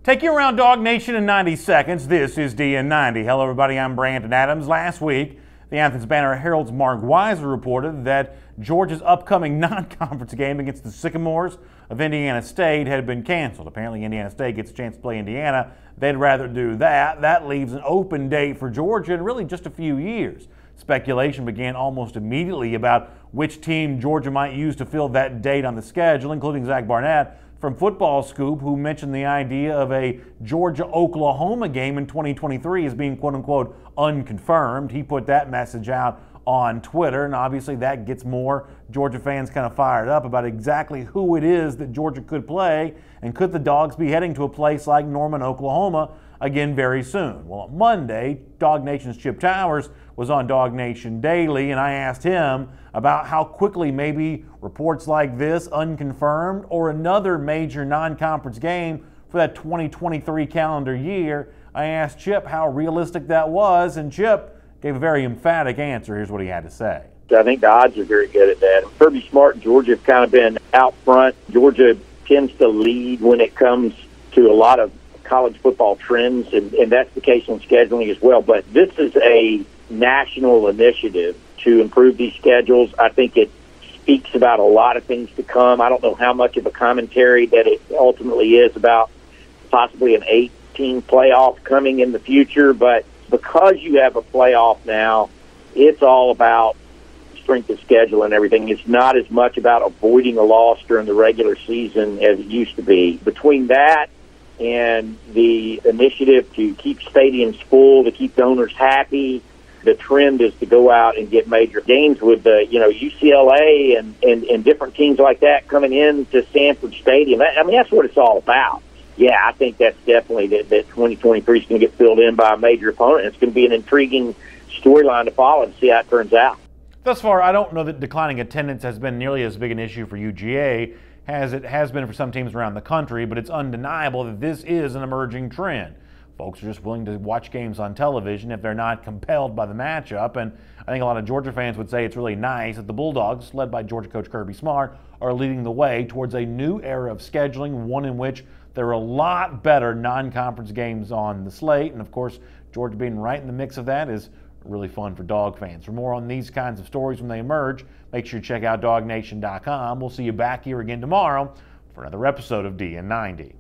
Take you around Dog Nation in 90 seconds. This is DN90. Hello, everybody. I'm Brandon Adams. Last week, the Athens Banner Herald's Mark Weiser reported that Georgia's upcoming non-conference game against the Sycamores of Indiana State had been canceled. Apparently, Indiana State gets a chance to play Indiana. They'd rather do that. That leaves an open date for Georgia in really just a few years. Speculation began almost immediately about which team Georgia might use to fill that date on the schedule, including Zach Barnett from Football Scoop, who mentioned the idea of a Georgia-Oklahoma game in 2023 as being quote-unquote unconfirmed. He put that message out on Twitter, and obviously that gets more Georgia fans kind of fired up about exactly who it is that Georgia could play, and could the Dogs be heading to a place like Norman, Oklahoma again very soon. Well, on Monday, Dog Nation's Chip Towers was on Dog Nation Daily, and I asked him about how quickly maybe reports like this, unconfirmed, or another major non-conference game for that 2023 calendar year. I asked Chip how realistic that was, and Chip gave a very emphatic answer. Here's what he had to say. I think the odds are very good at that. Kirby Smart and Georgia have kind of been out front. Georgia tends to lead when it comes to a lot of college football trends, and that's the case on scheduling as well. But this is a national initiative to improve these schedules. I think it speaks about a lot of things to come. I don't know how much of a commentary that it ultimately is about possibly an 8-team playoff coming in the future, but because you have a playoff now, it's all about strength of schedule and everything. It's not as much about avoiding a loss during the regular season as it used to be. Between that and the initiative to keep stadiums full, to keep donors happy, the trend is to go out and get major games with the, UCLA and different teams like that coming in to Sanford Stadium. I mean, that's what it's all about. Yeah, I think that's definitely that 2023 is going to get filled in by a major opponent. It's going to be an intriguing storyline to follow and see how it turns out. Thus far, I don't know that declining attendance has been nearly as big an issue for UGA as it has been for some teams around the country, but it's undeniable that this is an emerging trend. Folks are just willing to watch games on television if they're not compelled by the matchup, and I think a lot of Georgia fans would say it's really nice that the Bulldogs, led by Georgia coach Kirby Smart, are leading the way towards a new era of scheduling, one in which there are a lot better non-conference games on the slate, and of course, Georgia being right in the mix of that is really fun for Dog fans. For more on these kinds of stories when they emerge, make sure you check out DogNation.com. We'll see you back here again tomorrow for another episode of DN90.